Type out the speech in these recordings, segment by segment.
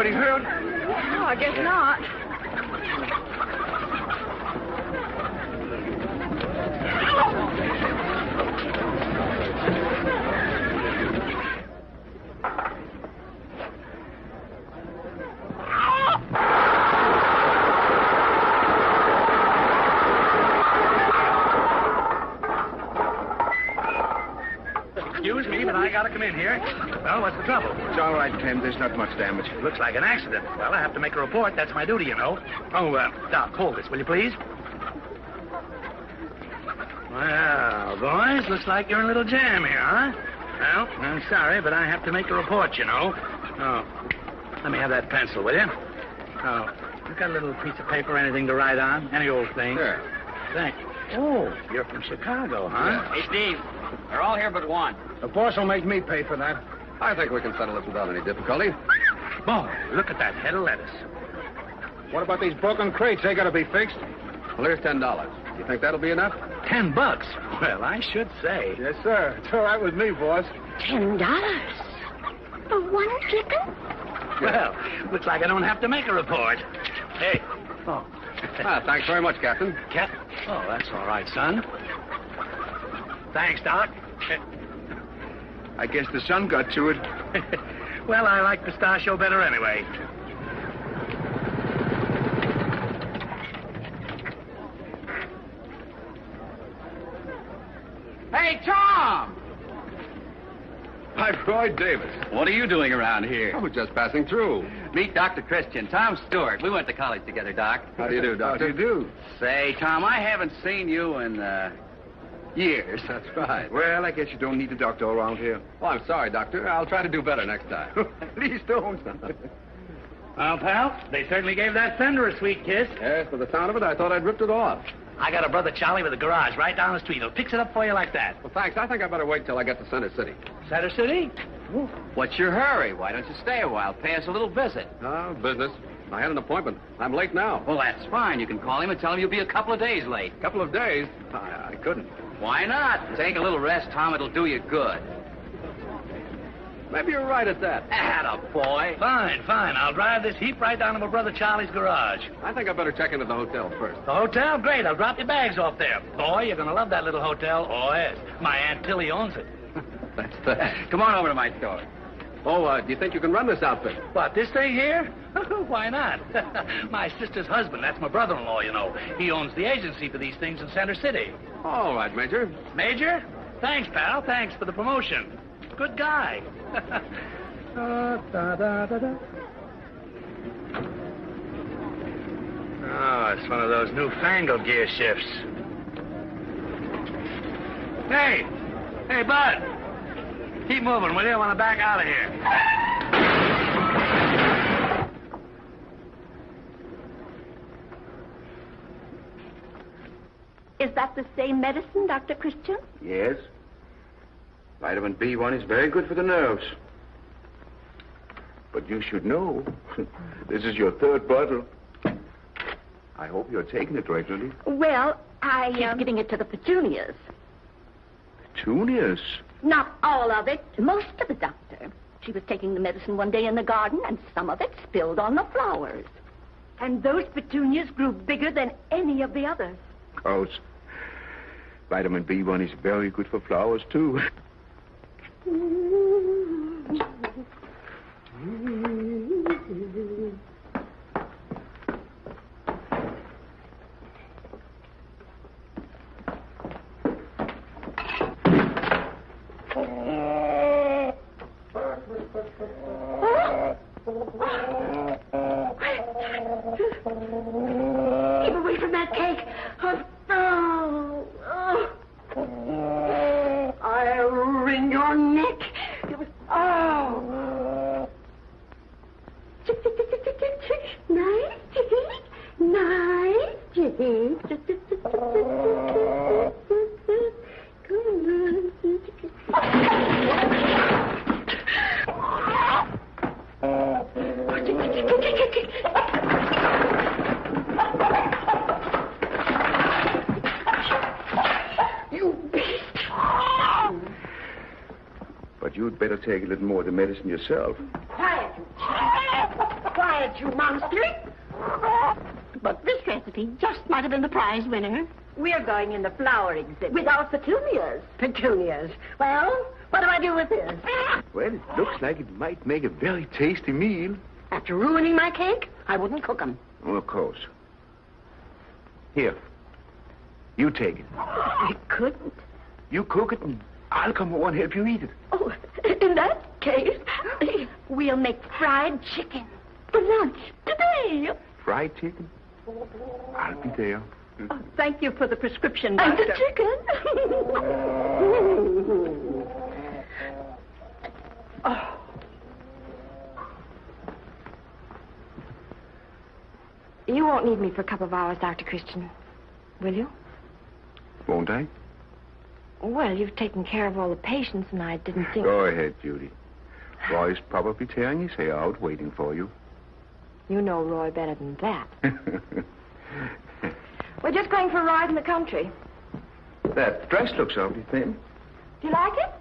Anybody hurt? No, I guess not. Excuse me, but I gotta come in here. Well, what's the trouble? It's all right, Ken. There's not much damage. Looks like an accident. Well, I have to make a report. That's my duty, you know. Oh, Doc, hold this, will you please? Well, boys, looks like you're in a little jam here, huh? Well, I'm sorry, but I have to make a report, you know. Oh, let me have that pencil, will you? Oh, you got a little piece of paper, anything to write on? Any old thing? Sure. Thanks. Oh, you're from Chicago, huh? Hey, Steve. They're all here but one. The boss will make me pay for that. I think we can settle this without any difficulty. Boy, look at that head of lettuce. What about these broken crates? They gotta be fixed. Well, here's $10. You think that'll be enough? $10? Well, I should say. Yes, sir. It's all right with me, boss. $10 for one chicken? Well, looks like I don't have to make a report. Hey. Oh. Thanks very much, Captain. Oh, that's all right, son. Thanks, Doc. I guess the sun got to it. Well, I like pistachio better anyway. Hey, Tom! Hi, Roy Davis. What are you doing around I here? was just passing through. Meet Dr. Christian, Tom Stewart. We went to college together, Doc. How do you do, Doctor? How do you do? Say, Tom, I haven't seen you in, years. That's right. Well, I guess you don't need a doctor around here. Well, I'm sorry, Doctor. I'll try to do better next time. Please don't. Well, pal, they certainly gave that fender a sweet kiss. Yes, for the sound of it, I thought I'd ripped it off. I got a brother Charlie with a garage right down the street. He'll fix it up for you like that. Well, thanks. I think I better wait till I get to Center City. Center City? What's your hurry? Why don't you stay a while? Pay us a little visit. Oh, business. I had an appointment. I'm late now. Well, that's fine. You can call him and tell him you'll be a couple of days late. A couple of days? I couldn't. Why not? Take a little rest, Tom. It'll do you good. Maybe you're right at that. Attaboy. Fine. I'll drive this heap right down to my brother Charlie's garage. I think I better check into the hotel first. The hotel? Great. I'll drop your bags off there. Boy, you're going to love that little hotel. Oh, yes. My Aunt Tilly owns it. That's that. Come on over to my store. Oh, do you think you can run this outfit? What, this thing here? Why not? My sister's husband, that's my brother-in-law, you know. He owns the agency for these things in Center City. All right, Major. Major? Thanks, pal. Thanks for the promotion. Good guy. Oh, it's one of those newfangled gear shifts. Hey, Bud. Keep moving, will you? I want to back out of here. Is that the same medicine, Dr. Christian? Yes. Vitamin B1 is very good for the nerves. But you should know, this is your third bottle. I hope you're taking it regularly. Well, She's giving it to the petunias. Petunias? Not all of it. Most of it, Doctor. She was taking the medicine one day in the garden, and some of it spilled on the flowers. And those petunias grew bigger than any of the others. Because vitamin B1 is very good for flowers, too. Keep away from that cake. I'll wring your neck. Nice chicken. Nice chicken. You beast. But you'd better take a little more of the medicine yourself. Quiet, you chicken. bite, you monster! But this recipe just might have been the prize winner. We're going in the flower exhibit. With our petunias. Petunias. Well, what do I do with this? Well, it looks like it might make a very tasty meal. After ruining my cake, I wouldn't cook them. Well, of course. Here. You take it. I couldn't. You cook it, and I'll come over and help you eat it. Oh, in that case, we'll make fried chicken for lunch today. Fried chicken? I'll be there. Oh, thank you for the prescription, Doctor. And the chicken. Oh. You won't need me for a couple of hours, Dr. Christian, will you? Won't I? Well, you've taken care of all the patients, and I didn't think... Go ahead, Judy. Roy's probably tearing his hair out waiting for you. You know Roy better than that. We're just going for a ride in the country. That dress looks awfully thin. Do you like it?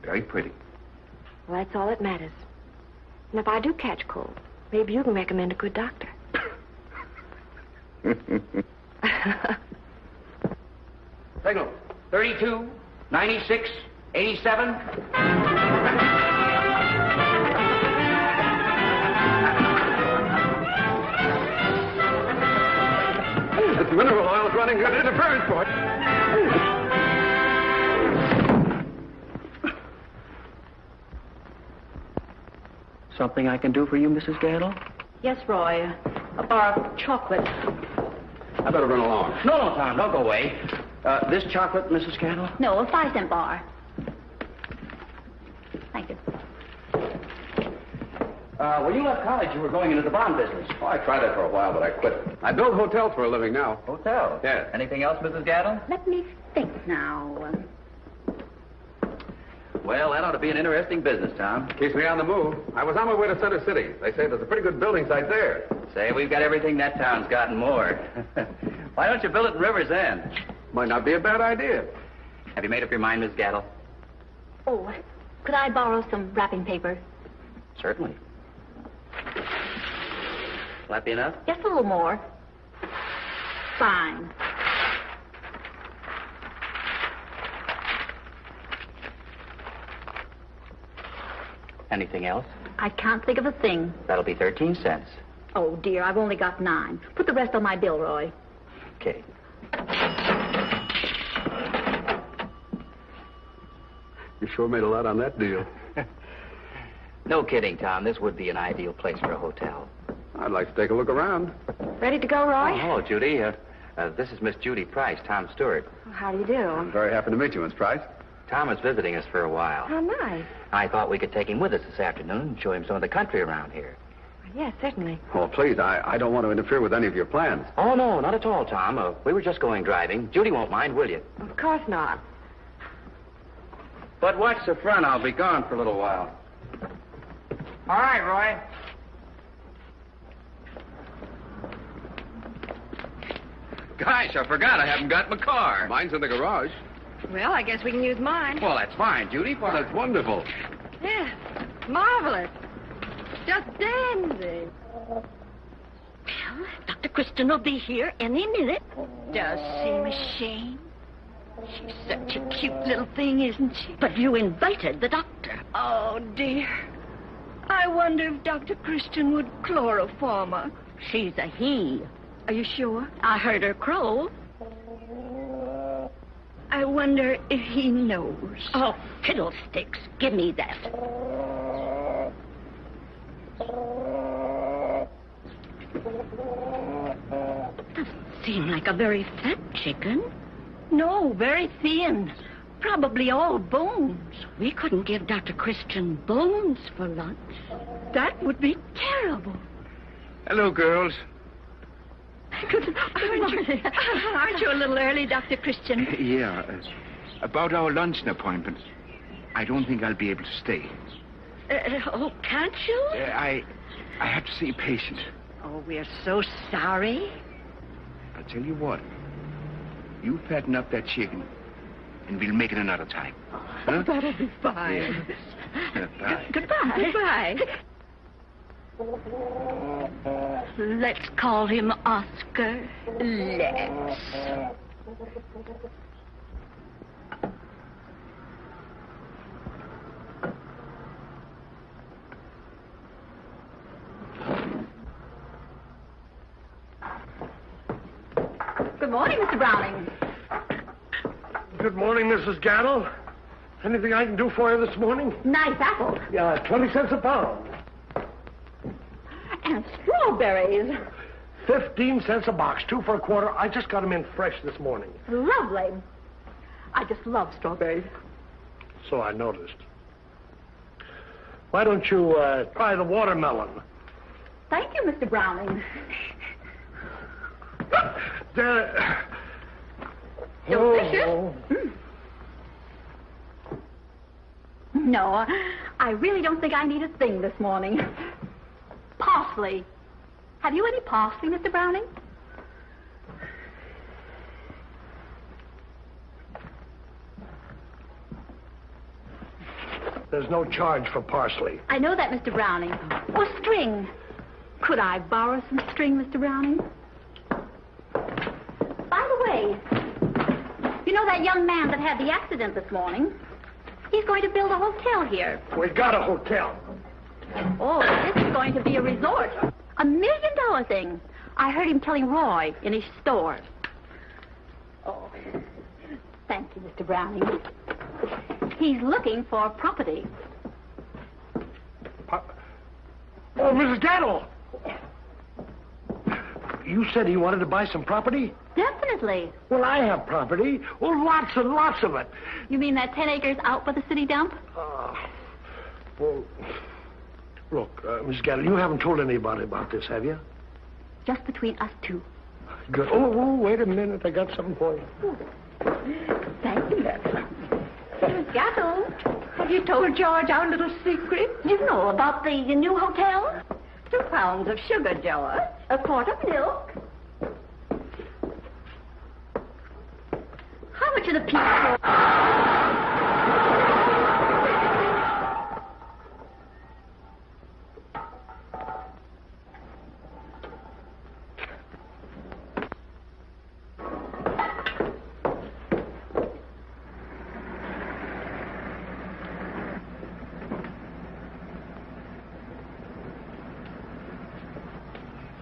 Very pretty. Well, that's all that matters. And if I do catch cold, maybe you can recommend a good doctor. Signal. 32, 96, 87. This mineral oil's running good interference, boy. Something I can do for you, Mrs. Gaddle? Yes, Roy. A bar of chocolate. I better run along. No, Tom, don't go away. This chocolate, Mrs. Gaddle? No, a 5-cent bar. Thank you. When you left college, you were going into the bond business. Oh, I tried it for a while, but I quit. I build hotels for a living now. Hotel? Yes. Anything else, Mrs. Gaddle? Let me think now. Well, that ought to be an interesting business, Tom. Keeps me on the move. I was on my way to Center City. They say there's a pretty good building site there. Say, we've got everything that town's got and more. Why don't you build it in River's End? Might not be a bad idea. Have you made up your mind, Miss Gaddle? Oh, could I borrow some wrapping paper? Certainly. Will that be enough? Just a little more. Fine. Anything else? I can't think of a thing. That'll be 13 cents. Oh, dear, I've only got 9. Put the rest on my bill, Roy. Okay. You sure made a lot on that deal. No kidding, Tom. This would be an ideal place for a hotel. I'd like to take a look around. Ready to go, Roy? Oh, Judy. This is Miss Judy Price, Tom's steward. How do you do? I'm very happy to meet you, Miss Price. Tom is visiting us for a while. How nice. I thought we could take him with us this afternoon and show him some of the country around here. Yes, certainly. Oh, please, I don't want to interfere with any of your plans. Oh, no, not at all, Tom. We were just going driving. Judy won't mind, will you? Of course not. But watch the front. I'll be gone for a little while. All right, Roy. Gosh, I forgot I haven't got my car. Mine's in the garage. Well, I guess we can use mine. Well, that's fine, Judy. Well, that's wonderful. Yes, marvelous. Just dandy. Well, Dr. Kristen will be here any minute. Does seem a shame. She's such a cute little thing, isn't she? But you invited the doctor. Oh, dear. I wonder if Dr. Christian would chloroform her. She's a he. Are you sure? I heard her crow. I wonder if he knows. Oh, fiddlesticks. Give me that. Doesn't seem like a very fat chicken. No, very thin. Probably all bones. We couldn't give Dr. Christian bones for lunch. That would be terrible. Hello, girls. Good morning. Aren't you a little early, Dr. Christian? Yeah, about our luncheon appointment. I don't think I'll be able to stay. Oh, can't you? I have to see a patient. Oh, we're so sorry. I'll tell you what. You fatten up that chicken, and we'll make it another time. Huh? That'll be fine. Yeah. Bye. Goodbye. Goodbye. Let's call him Oscar. Let's. Good morning, Mr. Browning. Good morning, Mrs. Gattle. Anything I can do for you this morning? Nice apples. Yeah, 20 cents a pound. And strawberries. 15 cents a box, 2 for a quarter. I just got them in fresh this morning. Lovely. I just love strawberries. So I noticed. Why don't you try the watermelon? Thank you, Mr. Browning. Delicious. No, I really don't think I need a thing this morning. Parsley. Have you any parsley, Mr. Browning? There's no charge for parsley. I know that, Mr. Browning. Or string. Could I borrow some string, Mr. Browning? By the way, you know that young man that had the accident this morning? He's going to build a hotel here. We got a hotel. Oh, this is going to be a resort. $1 million thing. I heard him telling Roy in his store. Oh, thank you, Mr. Browning. He's looking for property. Oh, Mrs. Gattle! You said he wanted to buy some property? Definitely. Well, I have property. Oh, lots and lots of it. You mean that 10 acres out by the city dump? Well, look, Miss Gattle, you haven't told anybody about this, have you? Just between us two. Good. Oh, wait a minute. I got something for you. Thank you, Miss Gattle, have you told George our little secret? You know about the new hotel? 2 pounds of sugar, George. A quart of milk. How much are the people?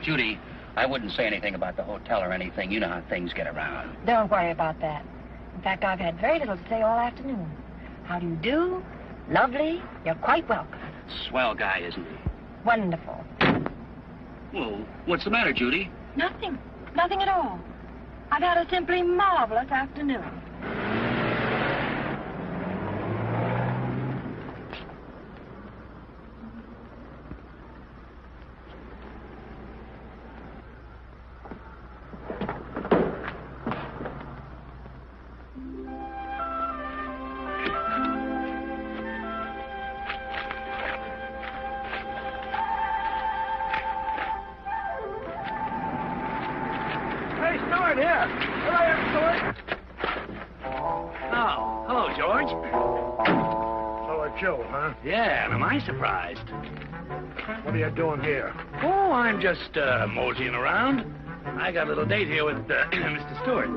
Judy, I wouldn't say anything about the hotel or anything. You know how things get around. Don't worry about that. In fact, I've had very little to say all afternoon. How do you do? Lovely. You're quite welcome. Swell guy, isn't he? Wonderful. Well, what's the matter, Judy? Nothing. Nothing at all. I've had a simply marvelous afternoon. Yeah, and am I surprised? What are you doing here? Oh, I'm just moseying around. I got a little date here with Mr. Stewart.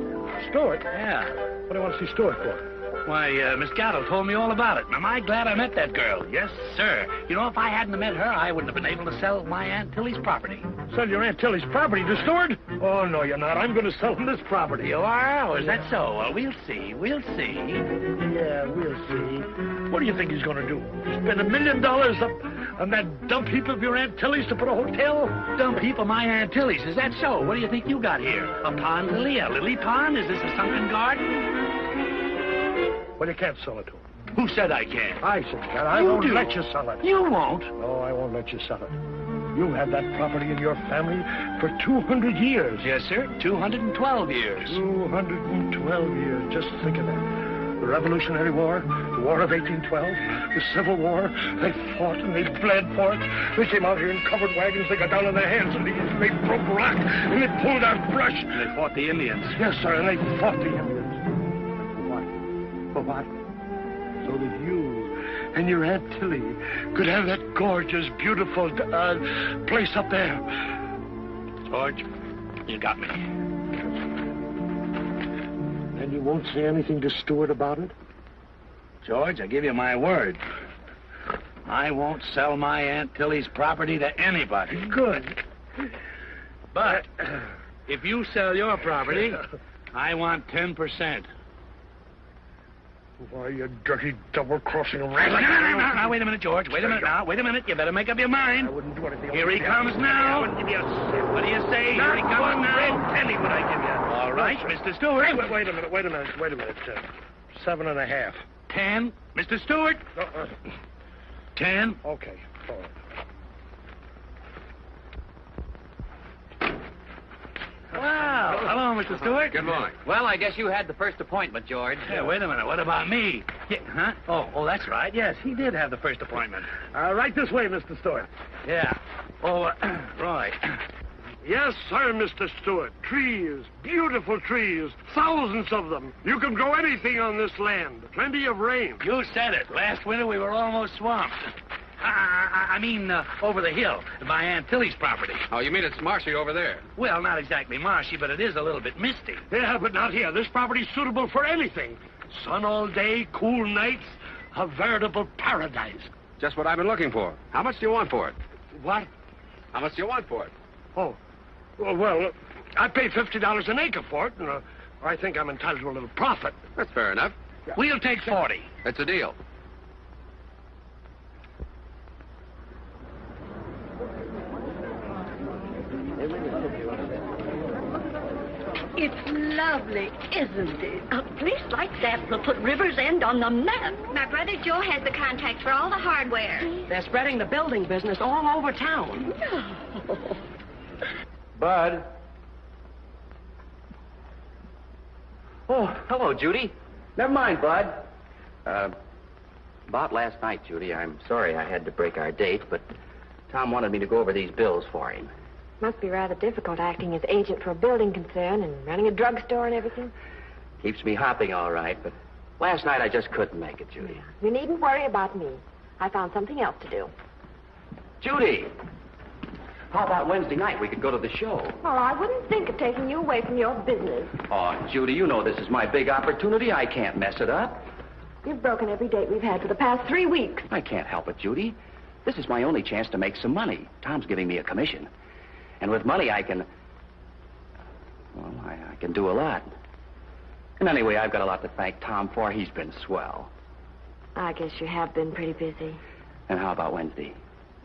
Stewart? Yeah. What do you want to see Stewart for? Why, Miss Gattle told me all about it. And am I glad I met that girl? Yes, sir. You know, if I hadn't met her, I wouldn't have been able to sell my Aunt Tillie's property. Sell your Aunt Tillie's property to Stewart? Oh, no, you're not. I'm going to sell him this property. You are? Oh, is that so? Well, we'll see. We'll see. Yeah, we'll see. What do you think he's going to do? Spend $1 million up on that dump heap of your Aunt Tillie's to put a hotel? Dump heap of my Aunt Tillie's. Is that so? What do you think you got here? A pond lily? A lily pond? Is this a sunken garden? Well, you can't sell it to him. Who said I can't? I said you can't. I won't let you sell it. You won't? No, I won't let you sell it. You had that property in your family for 200 years. Yes, sir. 212 years. 212 years. Just think of that. The Revolutionary War, the War of 1812, the Civil War. They fought and they bled for it. They came out here in covered wagons. They got down on their hands and knees. They broke rock and they pulled out brush. And they fought the Indians. Yes, sir, and they fought the Indians. For what? so that you and your Aunt Tilly could have that gorgeous, beautiful place up there. George, you got me. And you won't say anything to Stewart about it? George, I give you my word. I won't sell my Aunt Tilly's property to anybody. Good. But if you sell your property, I want 10%. Why, you dirty double-crossing rat. Now, wait a minute, George. Wait a minute now. Wait a minute. You better make up your mind. I wouldn't do anything. Here he comes now. I wouldn't give you a cent. What do you say? Here he comes now. Red penny would I give you. All right, Mr. Stewart. Wait a minute. 7.5. 10. Mr. Stewart. 10. Okay. All right. Wow. Hello, Mr. Stewart. Good morning. Well, I guess you had the first appointment, George. Yeah, wait a minute. What about me? Yeah, huh? Oh, that's right. Yes, he did have the first appointment. Right this way, Mr. Stewart. Yeah. Oh, Roy. Yes, sir, Mr. Stewart. Trees, beautiful trees, thousands of them. You can grow anything on this land. Plenty of rain. You said it. Last winter we were almost swamped. I mean, over the hill, by Aunt Tilly's property. Oh, you mean it's marshy over there? Well, not exactly marshy, but it is a little bit misty. Yeah, but not here. This property's suitable for anything. Sun all day, cool nights, a veritable paradise. Just what I've been looking for. How much do you want for it? What? How much do you want for it? Oh, well, I pay $50 an acre for it, and I think I'm entitled to a little profit. That's fair enough. We'll take 40. It's a deal. It's lovely, isn't it? A place like that will put River's End on the map. My brother Joe has the contacts for all the hardware. They're spreading the building business all over town. Bud. Oh, hello, Judy. Never mind, Bud. About last night, Judy, I'm sorry I had to break our date, but Tom wanted me to go over these bills for him. Must be rather difficult acting as agent for a building concern and running a drugstore and everything. Keeps me hopping all right, but last night I just couldn't make it, Judy. You needn't worry about me. I found something else to do. Judy! How about Wednesday night? We could go to the show. Well, I wouldn't think of taking you away from your business. Oh, Judy, you know this is my big opportunity. I can't mess it up. You've broken every date we've had for the past 3 weeks. I can't help it, Judy. This is my only chance to make some money. Tom's giving me a commission. And with money, I can... Well, I can do a lot. And anyway, I've got a lot to thank Tom for. He's been swell. I guess you have been pretty busy. And how about Wednesday?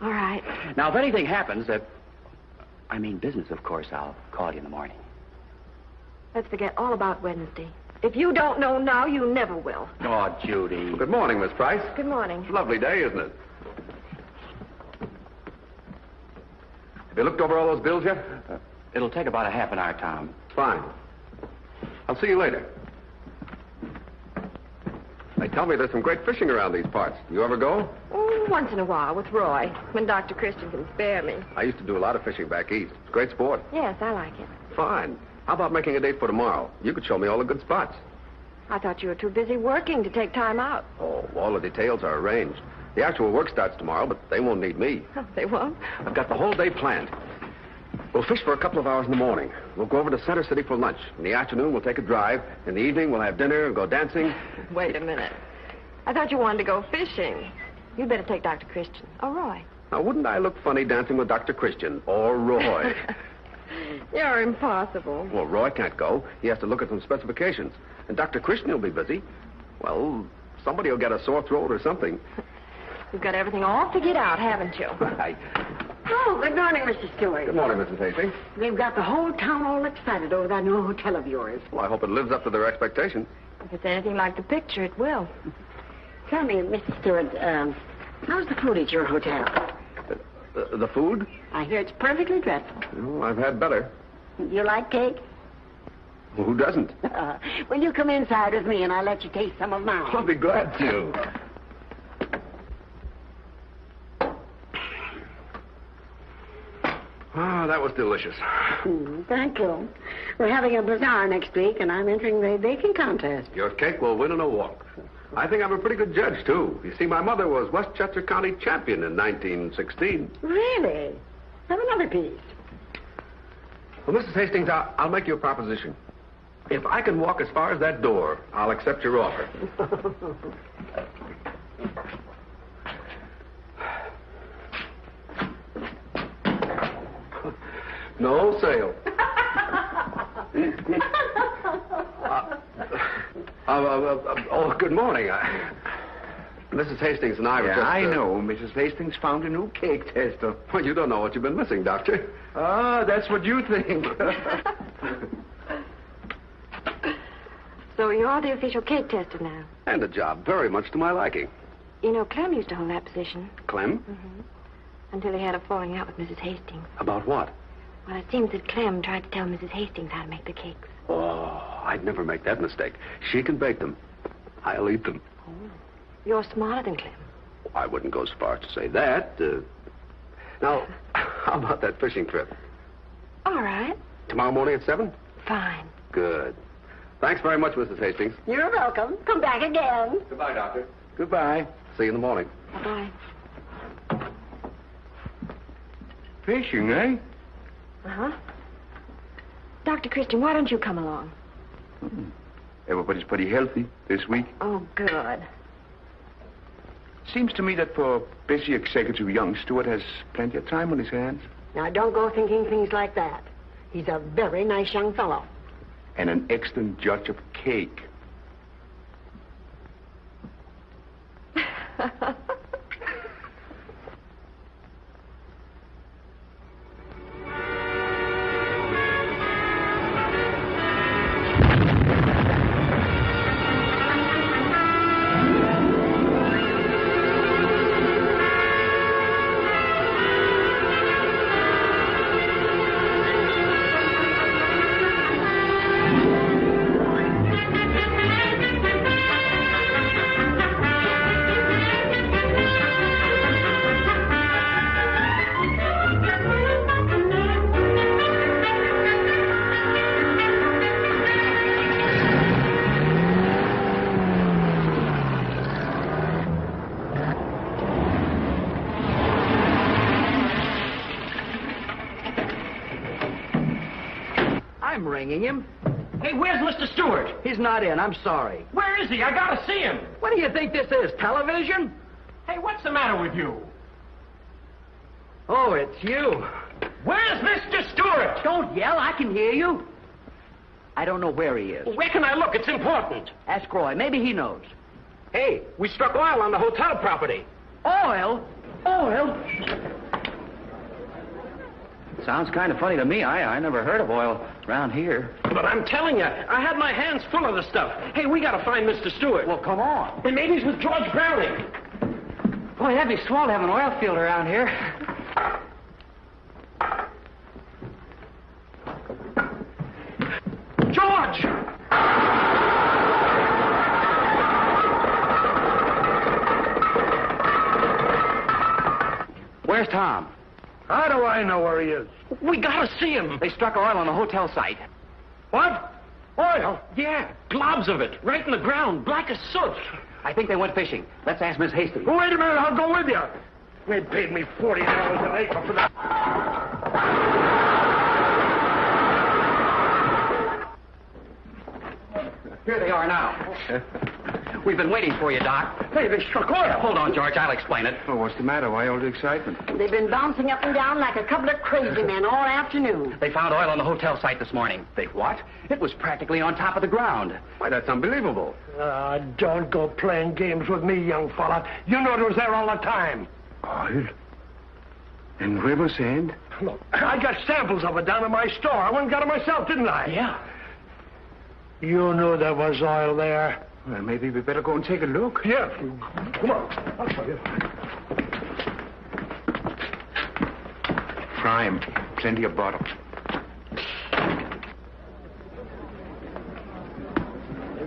All right. Now, if anything happens I mean business, of course, I'll call you in the morning. Let's forget all about Wednesday. If you don't know now, you never will. Oh, Judy. Good morning, Miss Price. Good morning. It's a lovely day, isn't it? Have you looked over all those bills yet? It'll take about a half an hour, Tom. Fine. I'll see you later. They tell me there's some great fishing around these parts. You ever go? Oh, once in a while with Roy, when Dr. Christian can spare me. I used to do a lot of fishing back east. It's great sport. Yes, I like it. Fine. How about making a date for tomorrow? You could show me all the good spots. I thought you were too busy working to take time out. Oh, all the details are arranged. The actual work starts tomorrow, but they won't need me. They won't? I've got the whole day planned. We'll fish for a couple of hours in the morning. We'll go over to Center City for lunch. In the afternoon, we'll take a drive. In the evening, we'll have dinner and go dancing. Wait a minute. I thought you wanted to go fishing. You'd better take Dr. Christian. Or Roy. Now, wouldn't I look funny dancing with Dr. Christian or Roy? You're impossible. Well, Roy can't go. He has to look at some specifications. And Dr. Christian will be busy. Well, somebody will get a sore throat or something. You've got everything all figured out, haven't you? Oh, good morning, Mr. Stewart. Good morning, Mrs. Hastings. They've got the whole town all excited over that new hotel of yours. Well, I hope it lives up to their expectations. If it's anything like the picture, it will. Tell me, Mr. Stewart, how's the food at your hotel? The food? I hear it's perfectly dreadful. Oh, I've had better. You like cake? Well, who doesn't? Will you come inside with me and I'll let you taste some of mine? I'll be glad to. Ah, that was delicious. Thank you. We're having a bazaar next week, and I'm entering the baking contest. Your cake will win in a walk. I think I'm a pretty good judge, too. You see, my mother was Westchester County champion in 1916. Really? Have another piece. Well, Mrs. Hastings, I'll make you a proposition. If I can walk as far as that door, I'll accept your offer. No sale. Oh, good morning. Mrs. Hastings and I were just... I know. Mrs. Hastings found a new cake tester. Well, you don't know what you've been missing, Doctor. Ah, that's what you think. So you're the official cake tester now. And a job very much to my liking. You know, Clem used to hold that position. Clem? Mm-hmm. Until he had a falling out with Mrs. Hastings. About what? Well, it seems that Clem tried to tell Mrs. Hastings how to make the cakes. Oh, I'd never make that mistake. She can bake them. I'll eat them. Oh. You're smarter than Clem. I wouldn't go so far as to say that. Now, how about that fishing trip? All right. Tomorrow morning at 7? Fine. Good. Thanks very much, Mrs. Hastings. You're welcome. Come back again. Goodbye, Doctor. Goodbye. See you in the morning. Bye-bye. Fishing, eh? Uh-huh. Dr. Christian, why don't you come along? Everybody's pretty healthy this week. Oh, good. Seems to me that for busy executive young, Stewart has plenty of time on his hands. Now, don't go thinking things like that. He's a very nice young fellow. And an excellent judge of cake. I'm ringing him. Hey, where's Mr. Stewart? He's not in. I'm sorry. Where is he? I gotta see him. What do you think this is, television? Hey, what's the matter with you? Oh, it's you. Where's Mr. Stewart? Don't yell. I can hear you. I don't know where he is. Where can I look? It's important. Ask Roy. Maybe he knows. Hey, we struck oil on the hotel property. Oil? Oil? Sounds kind of funny to me. I never heard of oil around here. But I'm telling you, I had my hands full of the stuff. Hey, we gotta find Mr. Stewart. Well, come on. And maybe he's with George Browning. Boy, that'd be swell to have an oil field around here. George! Where's Tom? How do I know where he is? We gotta see him. They struck oil on the hotel site. What? Oil? Yeah, globs of it, right in the ground, black as soot. I think they went fishing. Let's ask Miss Hastings. Oh, wait a minute, I'll go with you. They paid me $40 an acre for that. Here they are now. We've been waiting for you, Doc. Hey, they struck oil. Hold on, George. I'll explain it. Well, what's the matter? Why all the excitement? They've been bouncing up and down like a couple of crazy men all afternoon. They found oil on the hotel site this morning. They what? It was practically on top of the ground. Why, that's unbelievable. Don't go playing games with me, young fella. You know it was there all the time. Oil? In Riverside? Look, I got samples of it down in my store. I went and got it myself, didn't I? Yeah. You knew there was oil there. Well, maybe we better go and take a look. Yeah. Come on. I'll show you. Prime. Plenty of bottle.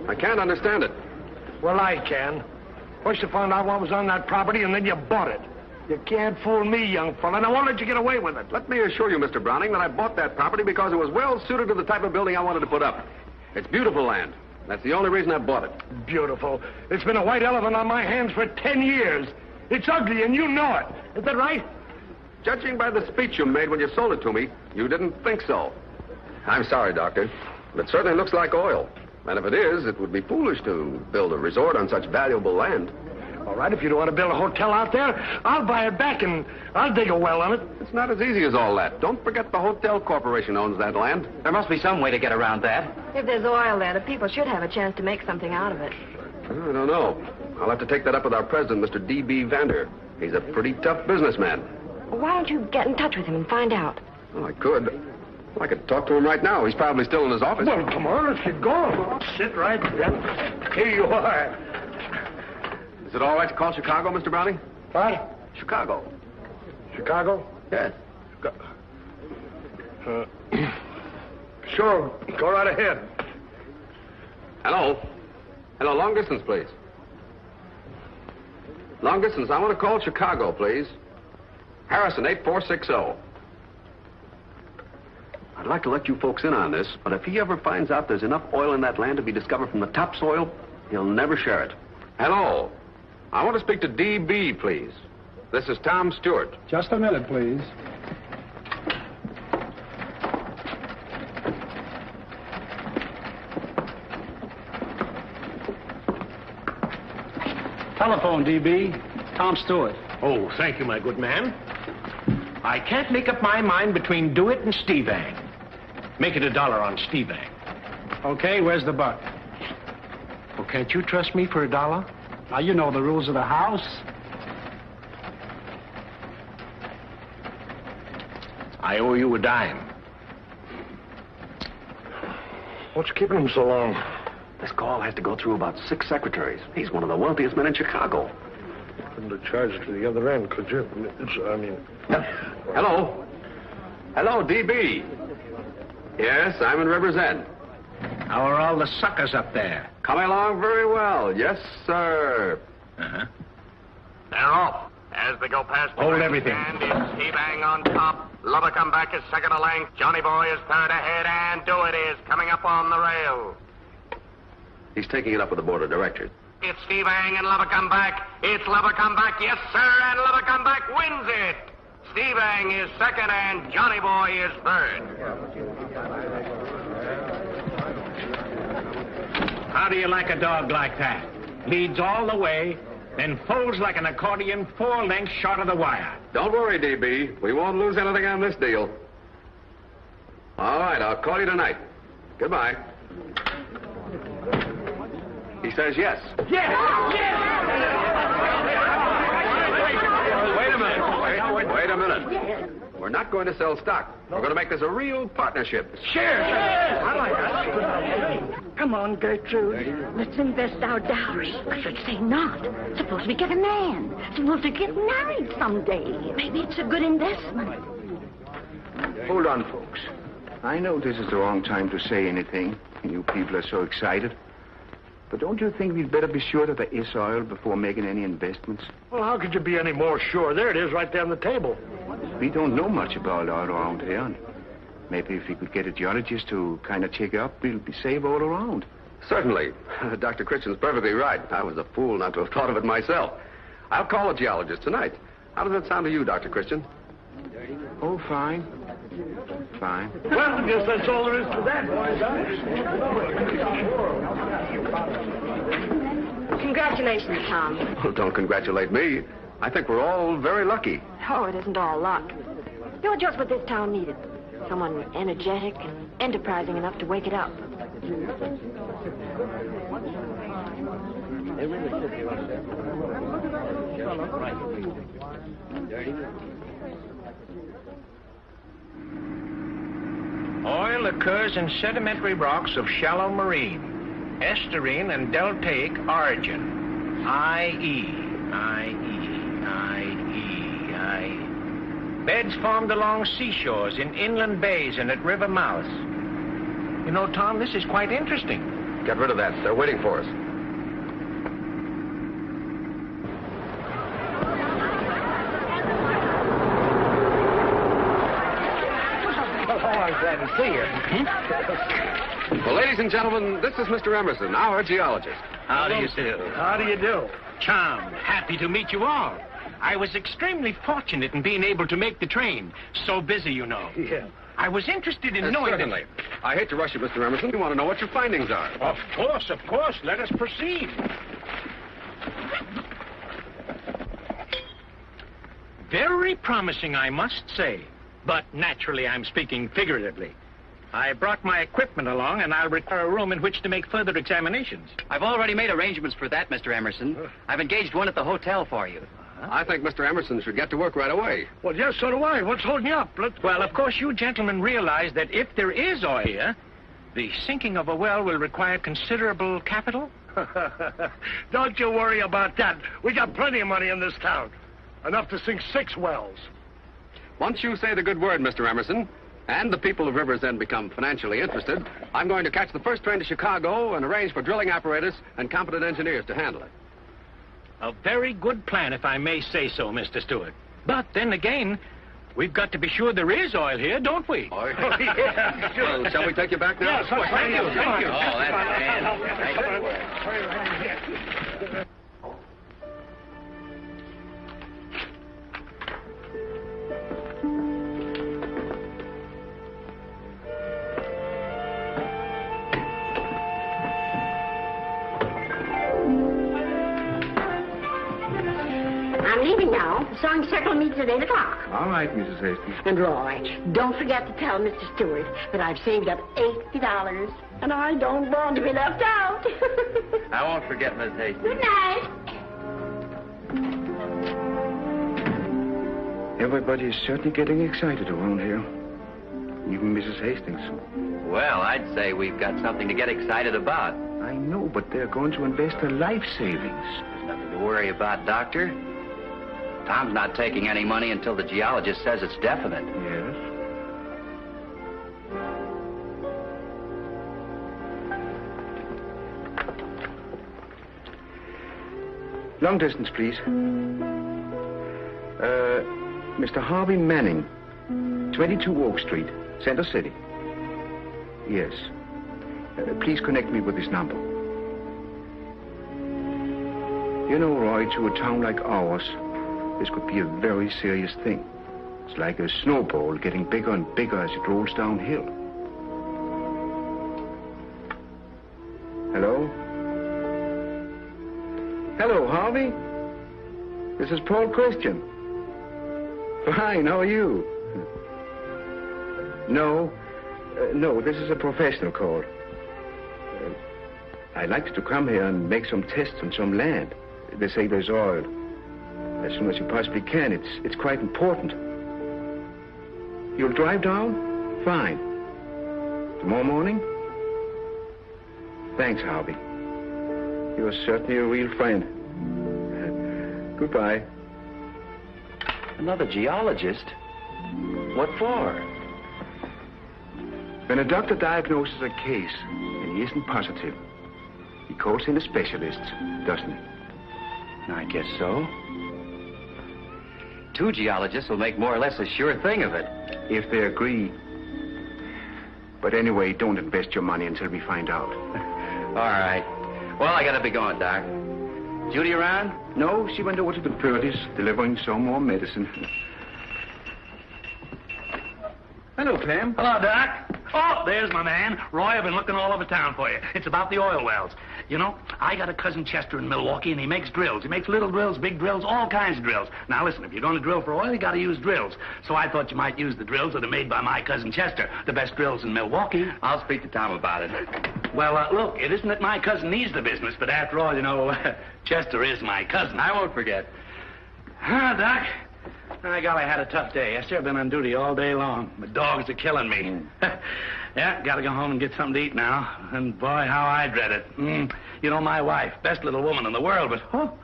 I can't understand it. Well, I can. First you found out what was on that property, and then you bought it. You can't fool me, young fella, and I won't let you get away with it. Let me assure you, Mr. Browning, that I bought that property because it was well suited to the type of building I wanted to put up. It's beautiful land. That's the only reason I bought it. Beautiful. It's been a white elephant on my hands for 10 years. It's ugly, and you know it. Is that right? Judging by the speech you made when you sold it to me, you didn't think so. I'm sorry, Doctor, but it certainly looks like oil. And if it is, it would be foolish to build a resort on such valuable land. All right, if you don't want to build a hotel out there, I'll buy it back and I'll dig a well on it. It's not as easy as all that. Don't forget the Hotel Corporation owns that land. There must be some way to get around that. If there's oil there, the people should have a chance to make something out of it. I don't know. I'll have to take that up with our president, Mr. D.B. Vander. He's a pretty tough businessman. Well, why don't you get in touch with him and find out? Well, I could. I could talk to him right now. He's probably still in his office. Well, come on, let's get going. Sit right down. Here you are. Is it all right to call Chicago, Mr. Browning? What? Chicago. Chicago? Yes. Sure, go right ahead. Hello. Hello, long distance, please. Long distance, I want to call Chicago, please. Harrison, 8460. I'd like to let you folks in on this, but if he ever finds out there's enough oil in that land to be discovered from the topsoil, he'll never share it. Hello. I want to speak to D.B., please. This is Tom Stewart. Just a minute, please. Telephone, D.B. Tom Stewart. Oh, thank you, my good man. I can't make up my mind between DeWitt and Stevang. Make it $1 on Stevang. Okay, where's the buck? Well, can't you trust me for $1? Now, you know the rules of the house. I owe you $10. What's keeping him so long? This call has to go through about 6 secretaries. He's one of the wealthiest men in Chicago. Couldn't have charged it to the other end, could you? Hello. Hello, D.B. Yes, I'm in River's End. How are all the suckers up there? Coming along very well. Yes, sir. Uh-huh. They're off. As they go past the Hold everything. stand, it's Stevang on top. Lubbock come back is second to length. Johnny Boy is third ahead, and DeWitt is coming up on the rail. He's taking it up with the board of directors. It's Stevang and Lubbock come back. It's Lubbock come back, yes, sir, and Lubbock come back wins it. Stevang is second, and Johnny Boy is third. How do you like a dog like that? Leads all the way, then folds like an accordion 4 lengths short of the wire. Don't worry, D.B. We won't lose anything on this deal. All right, I'll call you tonight. Goodbye. He says yes. Yes! Wait a minute. Wait a minute. We're not going to sell stock. We're going to make this a real partnership. Cheers! I like that. Come on, Gertrude. Let's invest our dowry. I should say not. Suppose we get a man. Suppose we get married someday. Maybe it's a good investment. Hold on, folks. I know this is the wrong time to say anything, and you people are so excited. But don't you think we'd better be sure that there is oil before making any investments? Well, how could you be any more sure? There it is, right there on the table. We don't know much about oil around here. And maybe if we could get a geologist to kind of check up, we'll be safe all around. Certainly. Dr. Christian's perfectly right. I was a fool not to have thought of it myself. I'll call a geologist tonight. How does that sound to you, Dr. Christian? Oh, fine. Fine. Well, I guess that's all there is to that, boys. Congratulations, Tom. Well, don't congratulate me. I think we're all very lucky. Oh, it isn't all luck. You're just what this town needed. Someone energetic and enterprising enough to wake it up. Oil occurs in sedimentary rocks of shallow marine, estuarine, and deltaic origin. I.E. Beds formed along seashores, in inland bays, and at river mouths. You know, Tom, this is quite interesting. Get rid of that. They're waiting for us. Oh, I'm glad to see you. Well, ladies and gentlemen, this is Mr. Emerson, our geologist. How do you do? How do you do? Charmed. Happy to meet you all. I was extremely fortunate in being able to make the train. So busy, you know. Yeah. I was interested in knowing... Certainly. I hate to rush you, Mr. Emerson. We want to know what your findings are. Of course. Let us proceed. Very promising, I must say. But naturally, I'm speaking figuratively. I brought my equipment along, and I'll require a room in which to make further examinations. I've already made arrangements for that, Mr. Emerson. I've engaged one at the hotel for you. I think Mr. Emerson should get to work right away. Well, yes, so do I. What's holding you up? Well, of course, you gentlemen realize that if there is oil here, the sinking of a well will require considerable capital. Don't you worry about that. We got plenty of money in this town. Enough to sink 6 wells. Once you say the good word, Mr. Emerson, and the people of Rivers End become financially interested, I'm going to catch the first train to Chicago and arrange for drilling apparatus and competent engineers to handle it. A very good plan, if I may say so, Mr. Stewart. But then again, we've got to be sure there is oil here, don't we? Oh, yeah. Sure. Well, shall we take you back now? Yes, thank you. Oh, that's fantastic. I'm leaving now. The song circle meets at 8 o'clock. All right, Mrs. Hastings. And Roy, don't forget to tell Mr. Stewart that I've saved up $80, and I don't want to be left out. I won't forget, Miss Hastings. Good night. Everybody is certainly getting excited around here. Even Mrs. Hastings. Well, I'd say we've got something to get excited about. I know, but they're going to invest their life savings. There's nothing to worry about, Doctor. Tom's not taking any money until the geologist says it's definite. Yes. Long distance, please. Mr. Harvey Manning, 22 Oak Street, Center City. Yes. Please connect me with this number. You know, Roy, to a town like ours, this could be a very serious thing. It's like a snowball getting bigger and bigger as it rolls downhill. Hello? Hello, Harvey. This is Paul Christian. Fine, how are you? No, this is a professional call. I'd like you to come here and make some tests on some land. They say there's oil. As soon as you possibly can. It's quite important. You'll drive down? Fine. Tomorrow morning? Thanks, Harvey. You're certainly a real friend. Goodbye. Another geologist? What for? When a doctor diagnoses a case and he isn't positive, he calls in a specialist, doesn't he? I guess so. 2 geologists will make more or less a sure thing of it. If they agree. But anyway, don't invest your money until we find out. All right. Well, I gotta be going, Doc. Judy around? No, she went over to the Purdy's, delivering some more medicine. Hello, Clem. Hello, Doc. Oh, there's my man. Roy, I've been looking all over town for you. It's about the oil wells. You know, I got a cousin Chester in Milwaukee, and he makes drills. He makes little drills, big drills, all kinds of drills. Now, listen, if you're going to drill for oil, you got to use drills. So I thought you might use the drills that are made by my cousin Chester, the best drills in Milwaukee. I'll speak to Tom about it. Well, look, it isn't that my cousin needs the business, but after all, you know, Chester is my cousin. I won't forget. Doc, I had a tough day. I've been on duty all day long. The dogs are killing me. Yeah, gotta go home and get something to eat now. And boy, how I dread it. You know, my wife, best little woman in the world, but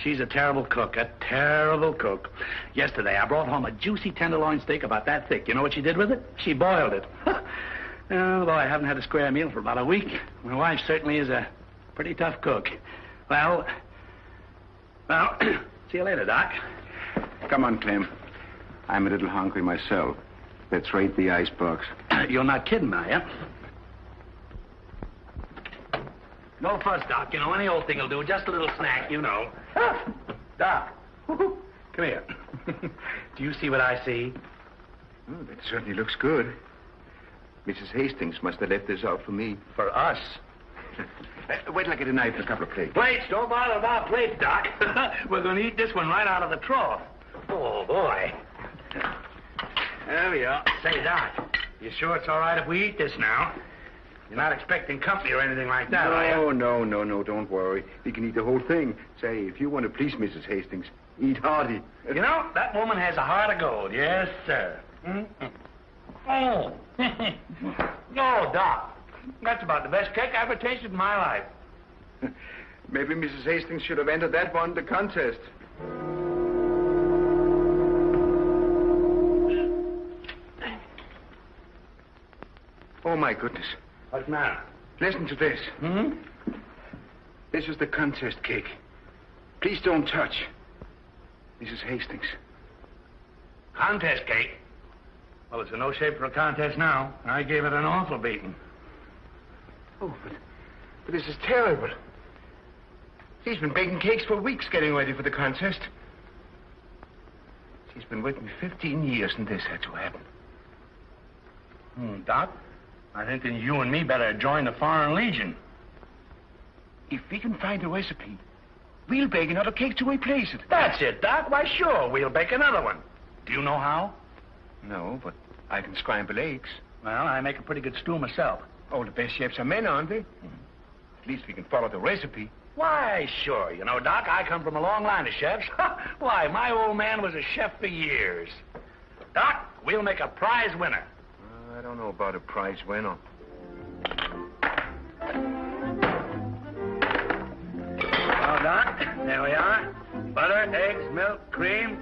she's a terrible cook, a terrible cook. Yesterday, I brought home a juicy tenderloin steak about that thick. You know what she did with it? She boiled it. Although I haven't had a square meal for about a week, my wife certainly is a pretty tough cook. Well, see you later, Doc. Come on, Clem. I'm a little hungry myself. Let's raid the icebox. You're not kidding, are you? No fuss, Doc. You know, any old thing will do. Just a little snack, you know. Doc. Come here. Do you see what I see? Oh, that certainly looks good. Mrs. Hastings must have left this out for me. For us. Wait till I get a knife and a couple of plates. Plates? Don't bother about plates, Doc. We're going to eat this one right out of the trough. Oh, boy. There we are. Say, Doc, you sure it's all right if we eat this now? You're not expecting company or anything like that, are you? No, don't worry. We can eat the whole thing. Say, if you want to please Mrs. Hastings, eat hearty. You know, that woman has a heart of gold. Yes, sir. Mm-hmm. Oh. No, Doc. That's about the best cake I've ever tasted in my life. Maybe Mrs. Hastings should have entered that one, the contest. Oh, my goodness. What's the matter? Listen to this. Hmm? This is the contest cake. Please don't touch. Mrs. Hastings. Contest cake? Well, it's in no shape for a contest now. I gave it an awful beating. Oh, but this is terrible. She's been baking cakes for weeks getting ready for the contest. She's been with me 15 years and this had to happen. Doc, I think that you and me better join the Foreign Legion. If we can find a recipe, we'll bake another cake to replace it. That's it, Doc. Why, sure, we'll bake another one. Do you know how? No, but I can scramble eggs. Well, I make a pretty good stew myself. Oh, the best chefs are men, aren't they? At least we can follow the recipe. Why, sure. You know, Doc, I come from a long line of chefs. Why, my old man was a chef for years. Doc, we'll make a prize winner. I don't know about a prize winner. Well, Doc, there we are. Butter, eggs, milk, cream.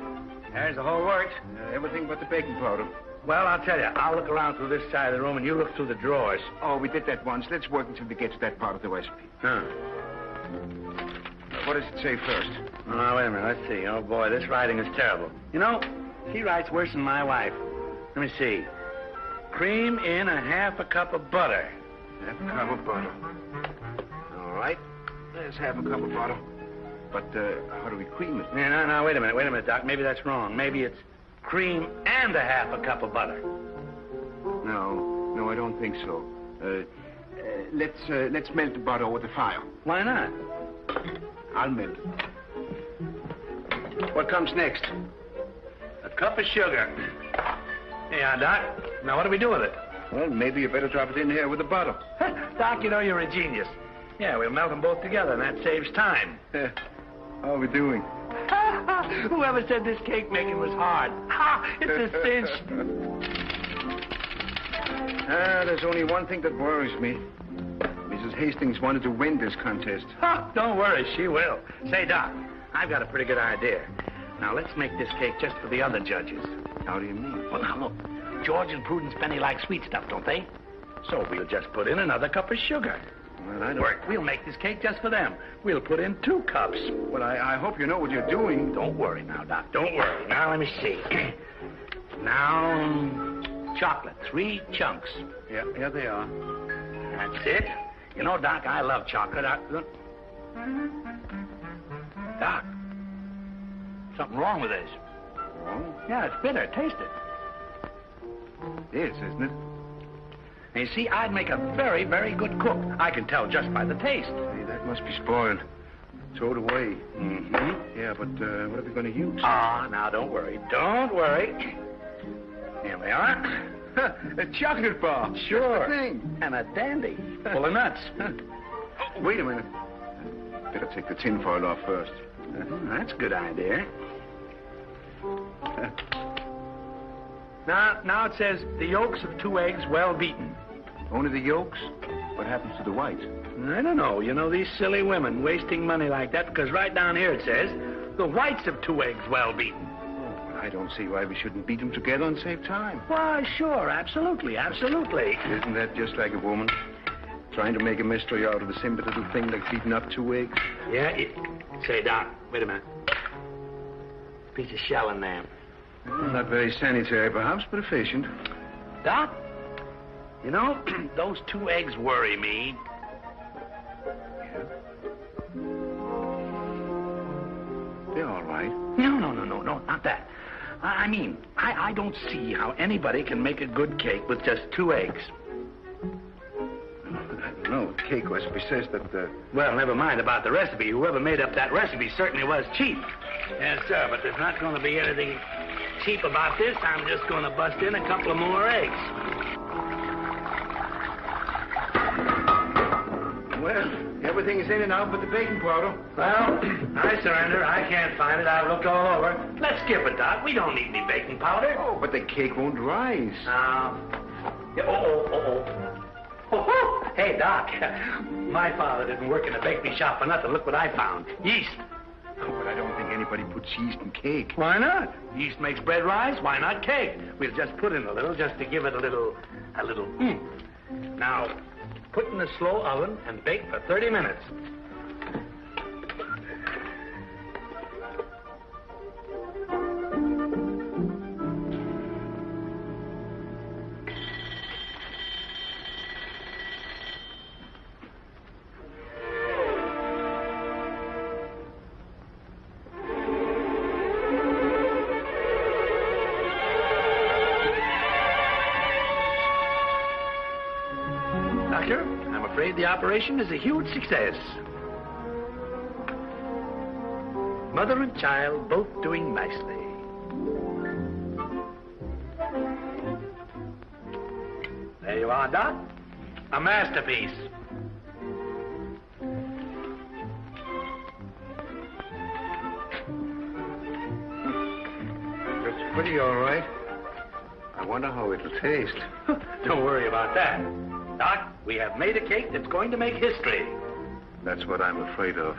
There's the whole works. Everything but the baking powder. Well, I'll tell you. I'll look around through this side of the room, and you look through the drawers. Oh, we did that once. Let's work until we get to that part of the recipe. Huh. What does it say first? Oh, now, wait a minute. Let's see. Oh, boy, this writing is terrible. You know, she writes worse than my wife. Let me see. Cream in a half a cup of butter. Half a cup of butter. All right. There's half a cup of butter. But how do we cream it? Yeah, no, wait a minute, Doc. Maybe that's wrong. Maybe it's cream and a half a cup of butter. No, I don't think so. Let's melt the butter over the fire. Why not? I'll melt it. What comes next? A cup of sugar. Yeah, Doc. Now, what do we do with it? Well, maybe you better drop it in here with the butter. Doc, you know you're a genius. Yeah, we'll melt them both together, and that saves time. How are we doing? Whoever said this cake making was hard? It's a cinch. There's only one thing that worries me. Mrs. Hastings wanted to win this contest. Don't worry, she will. Say, Doc, I've got a pretty good idea. Now, let's make this cake just for the other judges. How do you mean? Well, now, look. George and Prudence Penny like sweet stuff, don't they? So we'll just put in another cup of sugar. Well, I don't... Work. We'll make this cake just for them. We'll put in 2 cups. Well, I hope you know what you're doing. Don't worry now, Doc. Don't worry. Now, let me see. Now, chocolate. 3 chunks. Yeah, here they are. That's it. You know, Doc, I love chocolate. Doc, something wrong with this. Wrong? Yeah, it's bitter. Taste it. It is, isn't it? And you see, I'd make a very, very good cook. I can tell just by the taste. Hey, that must be spoiled. Throw it away. Mm-hmm. Yeah, but what are we going to use? Now, don't worry. Don't worry. Here we are. A chocolate bar. Sure. That's the thing. And a dandy. Full of nuts. Oh, wait a minute. Better take the tin foil off first. That's a good idea. Now it says the yolks of 2 eggs well beaten. Only the yolks? What happens to the whites? I don't know. You know, these silly women wasting money like that, because right down here it says the whites of 2 eggs well beaten. Oh, I don't see why we shouldn't beat them together and save time. Why, sure. Absolutely. Absolutely. Isn't that just like a woman? Trying to make a mystery out of a simple little thing like beating up 2 eggs? Yeah, Say, Doc, wait a minute. Piece of shell in there. Not very sanitary, perhaps, but efficient. Doc, you know, those 2 eggs worry me. They're all right. No, not that. I mean, I don't see how anybody can make a good cake with just 2 eggs. I don't know. The cake recipe says that Well, never mind about the recipe. Whoever made up that recipe certainly was cheap. Yes, sir, but there's not going to be anything cheap about this. I'm just going to bust in a couple of more eggs. Well, everything is in and out but the baking powder. Well, I surrender. I can't find it. I've looked all over. Let's skip it, Doc. We don't need any baking powder. Oh, but the cake won't rise. Hey, Doc. My father didn't work in a bakery shop for nothing. Look what I found. Yeast. Oh, but I don't think anybody puts yeast in cake. Why not? Yeast makes bread rise. Why not cake? We'll just put in a little just to give it a little. Now, put in the slow oven and bake for 30 minutes. Doctor, I'm afraid the operation is a huge success. Mother and child both doing nicely. There you are, Doc. A masterpiece. It's pretty all right. I wonder how it'll taste. Don't worry about that. Doc, we have made a cake that's going to make history. That's what I'm afraid of.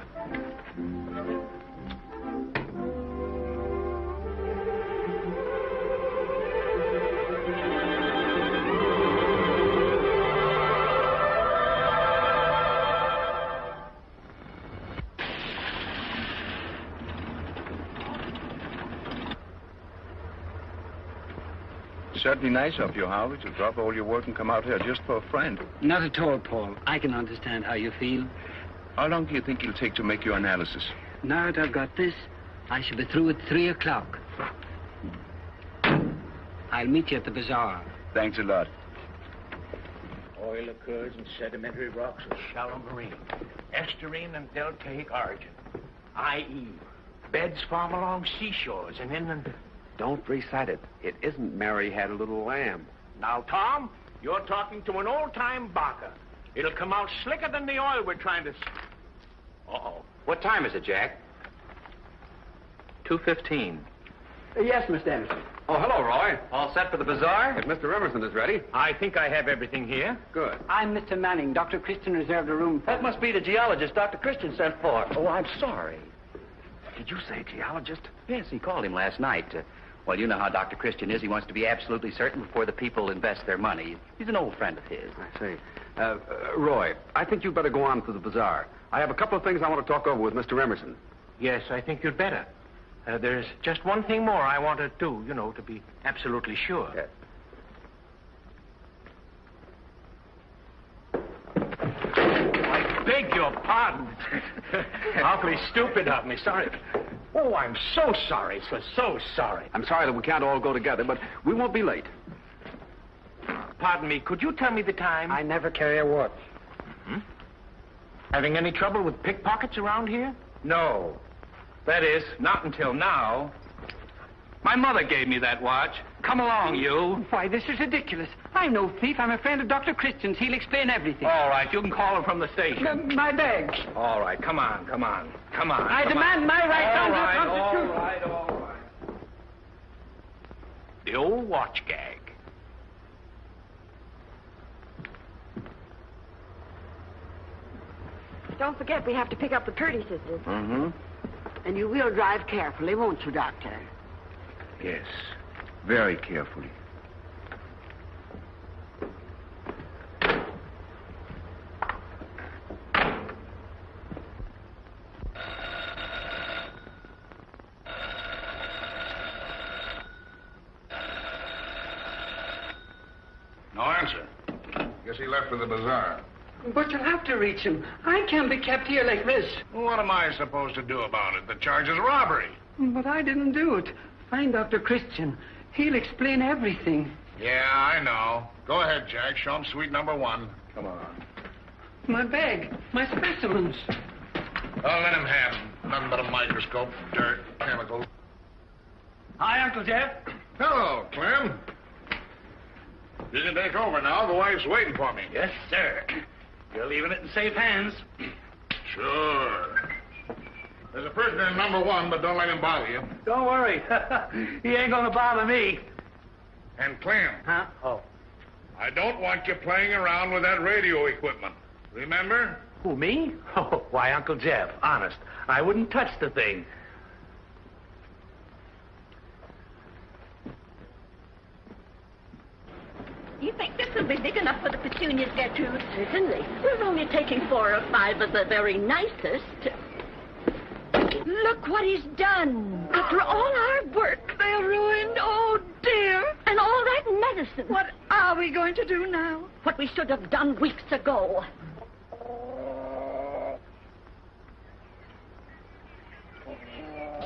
Certainly nice of you, Harvey, to drop all your work and come out here just for a friend. Not at all, Paul. I can understand how you feel. How long do you think it'll take to make your analysis? Now that I've got this, I shall be through at 3 o'clock. I'll meet you at the bazaar. Thanks a lot. Oil occurs in sedimentary rocks of shallow marine, estuarine and deltaic origin, i.e., beds form along seashores and inland. Don't recite it. It isn't Mary Had a Little Lamb. Now, Tom, you're talking to an old-time barker. It'll come out slicker than the oil we're trying to... Uh-oh. What time is it, Jack? 2:15. Yes, Mr. Emerson. Oh, hello, Roy. All set for the bazaar? If Mr. Emerson is ready. I think I have everything here. Good. I'm Mr. Manning. Dr. Christian reserved a room for That must be the geologist Dr. Christian sent for. Oh, I'm sorry. Did you say geologist? Yes, he called him last night. Well, you know how Dr. Christian is. He wants to be absolutely certain before the people invest their money. He's an old friend of his. I see. Roy, I think you'd better go on to the bazaar. I have a couple of things I want to talk over with Mr. Emerson. Yes, I think you'd better. There's just one thing more I want to do, you know, to be absolutely sure. Yes. I beg your pardon. Awfully stupid of me. Sorry. Oh, I'm so sorry, sir. So sorry. I'm sorry that we can't all go together, but we won't be late. Pardon me. Could you tell me the time? I never carry a watch. Hmm? Having any trouble with pickpockets around here? No. That is, not until now. My mother gave me that watch. Come along, you. Why, this is ridiculous. I'm no thief. I'm a friend of Dr. Christian's. He'll explain everything. All right, you can call her from the station. My bags. All right, come on. I demand my right under the Constitution. All right. The old watch gag. Don't forget we have to pick up the Purdy sisters. Mm-hmm. And you will drive carefully, won't you, Doctor? Yes, very carefully. No answer. Guess he left for the bazaar. But you'll have to reach him. I can't be kept here like this. What am I supposed to do about it? The charge is robbery. But I didn't do it. Find Dr. Christian. He'll explain everything. Yeah, I know. Go ahead, Jack. Show him suite number 1. Come on. My bag. My specimens. Oh, let him have them. Nothing but a microscope, dirt, chemicals. Hi, Uncle Jeff. Hello, Clem. You can take over now. The wife's waiting for me. Yes, sir. You're leaving it in safe hands. Sure. There's a prisoner in number 1, but don't let him bother you. Don't worry. He ain't gonna bother me. And Clem. Huh? Oh. I don't want you playing around with that radio equipment. Remember? Who, me? Oh, why, Uncle Jeff, honest. I wouldn't touch the thing. You think this will be big enough for the petunias, Gertrude? Certainly. We're only taking 4 or 5 of the very nicest. Look what he's done. After all our work, they're ruined. Oh, dear. And all that medicine. What are we going to do now? What we should have done weeks ago.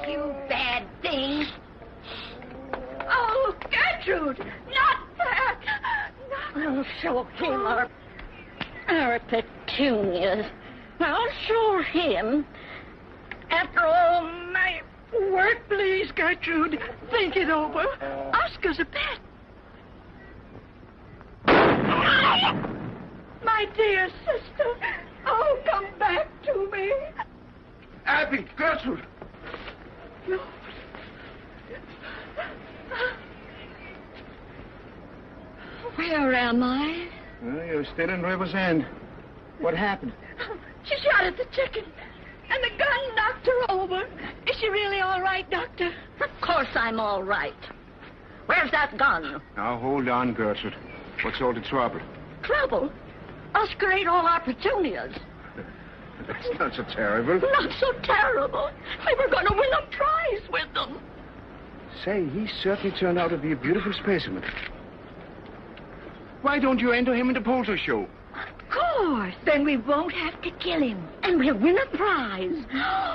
You bad thing. Oh, Gertrude! Not that! I'll show him our petunias. I'll show him. After all my work, please, Gertrude, think it over. Oscar's a pet. My dear sister, oh, come back to me. Abby, Gertrude. No. Where am I? Well, you're still in River's End. What happened? She shot at the chicken, and the gun knocked her over. Is she really all right, Doctor? Of course I'm all right. Where's that gun? Now, hold on, Gertrude. What's all the trouble? Trouble? Oscar ate all our petunias. That's not so terrible. Not so terrible. We were going to win a prize with them. Say, he certainly turned out to be a beautiful specimen. Why don't you enter him in the poultry show? Of course. Then we won't have to kill him. And we'll win a prize.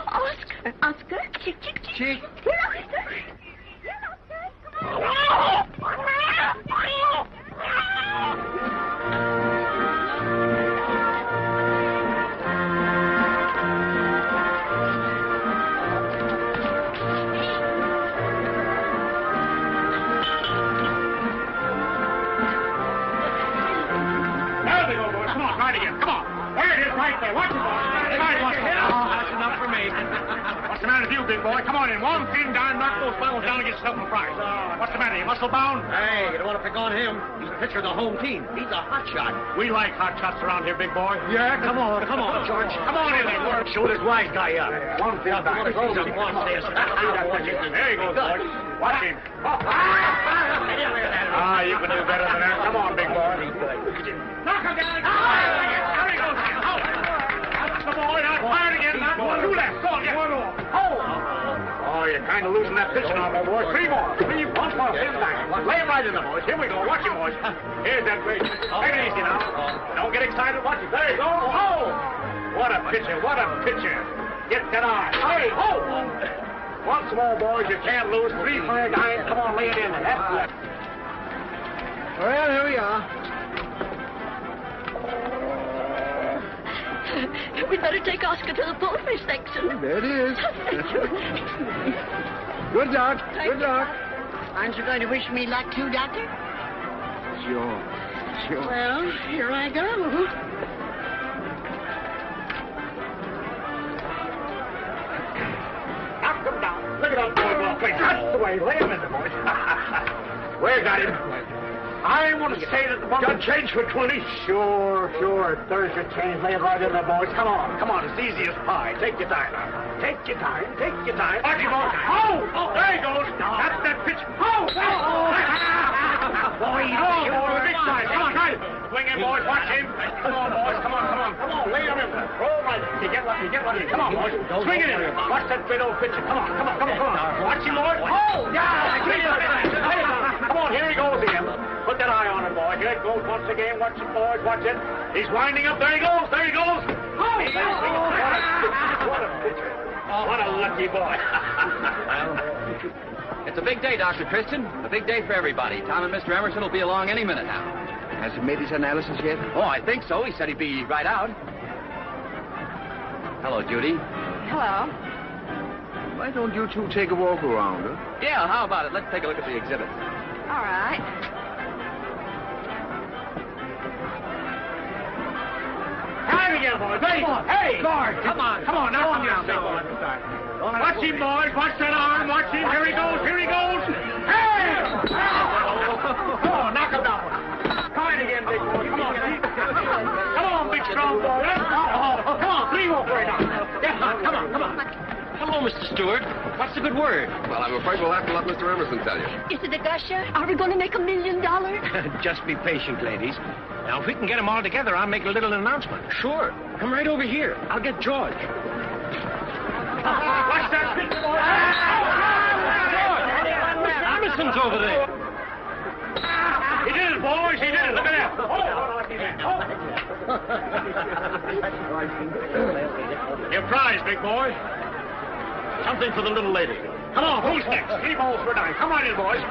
Oscar. Oscar. Chick, chick, chick. Chick. Here, Oscar. Here, Oscar. Come on. Right there. Watch it, boy. That's enough for me. What's the matter with you, big boy? Come on in. One feed down, knock those fellows down and get yourself a prize. What's the matter? You muscle bound? Hey, you don't want to pick on him. He's the pitcher of the home team. He's a hot shot. We like hot shots around here, big boy. Yeah, come on, George. Come on in there. Show this wise guy up. One feed back. There you go, boy. Watch him. Ah, you can do better than that. Come on, big boy. Knock him down. There he goes. Come on, now, fire again. Two left. Go on, one more. Oh, you're kind of losing that pitcher now, my boy. 3 more. 3 bumps off him back. Lay him right in the boys. Here we go. Watch him, boys. Here's that great. Take it easy now. Don't get excited. Watch it. There you go. Oh! What a pitcher. What a pitcher. Get that eye. Hey, ho! Once more, boys. You can't lose. 3 for a guy. Come on, lay it in. That's left. Well, here we are. We'd better take Oscar to the poultry section. There it is. Good luck. Good luck. Aren't you going to wish me luck too, Doctor? Sure. Well, here I go. Knock him down. Look at that boy, well played. That's the way. Lay him in the boys. Where got him? I want to say that the got change for 20. Sure. There's your change. Lay it right in there, boys. Come on. It's easy as pie. Take your time now. Take your time. Watch him, boys. Oh, there he goes. That's that pitch. Boy, the big side. Come on, right. Swing in, boys. Watch him. Come on, boys. Come on. Lay him in there. Roll right. You get lucky. Come on, boys. Swing it in. Watch that great old pitcher. Come on. Watch him, boys. Oh, yeah. Come on, here he goes again. Put that eye on him, boy. Here it goes once again. Watch it, boys. Watch it. He's winding up. There he goes. There he goes. What a pitcher. What a lucky boy. Well, it's a big day, Dr. Christian. A big day for everybody. Tom and Mr. Emerson will be along any minute now. Has he made his analysis yet? Oh, I think so. He said he'd be right out. Hello, Judy. Hello. Why don't you two take a walk around, huh? Yeah, how about it? Let's take a look at the exhibit. All right. Time again, boys. Hey, guard. Come on, now on your boys. Watch him, boys. Watch that arm. Watch him. Here he goes. Hey! Come on, knock him down. Come on again, big boy. Come on. Come on, big strong boy. Come on, leave off right now. Yeah, come on. Hello, Mr. Stewart. What's the good word? Well, I'm afraid we'll have to let Mr. Emerson tell you. Is it a gusher? Are we going to make $1 million? Just be patient, ladies. Now, if we can get them all together, I'll make a little announcement. Sure. Come right over here. I'll get George. Watch that pitch, boy. Mr. Emerson's over there. He did it, boys. He did it. Look at that. Your prize, big boy. Something for the little lady. Come on, who's next? 3 balls for 9. Come on in, boys.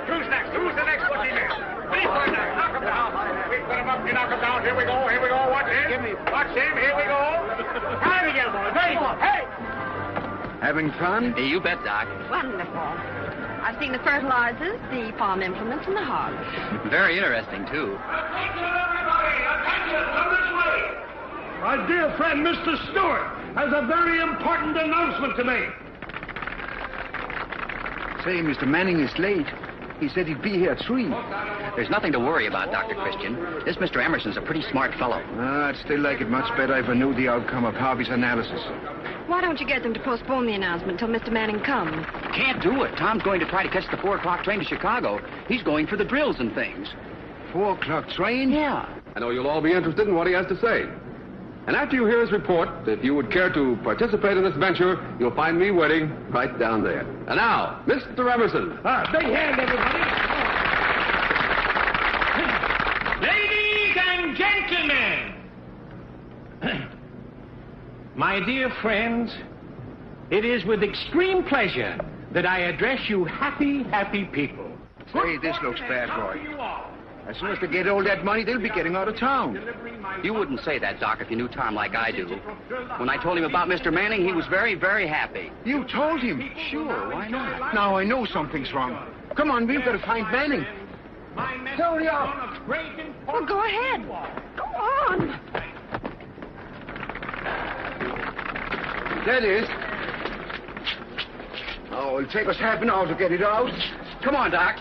Who's next? Who's the next lucky man? 3 for 9. Knock him down. We put him up, you knock him down. Here we go. Watch him. Watch him. Here we go. Time again, boys. Hey! Having fun? Hey, you bet, Doc. Wonderful. I've seen the fertilizers, the farm implements, and the hogs. Very interesting, too. Attention, everybody! Attention, come this way! My dear friend, Mr. Stewart, has a very important announcement to make. Say, Mr. Manning is late. He said he'd be here at 3. There's nothing to worry about, Dr. Christian. This Mr. Emerson's a pretty smart fellow. I'd still like it much better if I knew the outcome of Harvey's analysis. Why don't you get them to postpone the announcement till Mr. Manning comes? Can't do it. Tom's going to try to catch the 4 o'clock train to Chicago. He's going for the drills and things. 4 o'clock train? Yeah. I know you'll all be interested in what he has to say. And after you hear his report, if you would care to participate in this venture, you'll find me waiting right down there. And now, Mr. Emerson. Big hand, everybody. Ladies and gentlemen, my dear friends, it is with extreme pleasure that I address you happy people. Say, this looks bad, boy. As soon as they get all that money, they'll be getting out of town. You wouldn't say that, Doc, if you knew Tom like I do. When I told him about Mr. Manning, he was very, very happy. You told him? Sure, why not? Now I know something's wrong. Come on, we've got to find Manning. Hurry up. Well, go ahead. Go on. That is. Oh, it'll take us half an hour to get it out. Come on, Doc.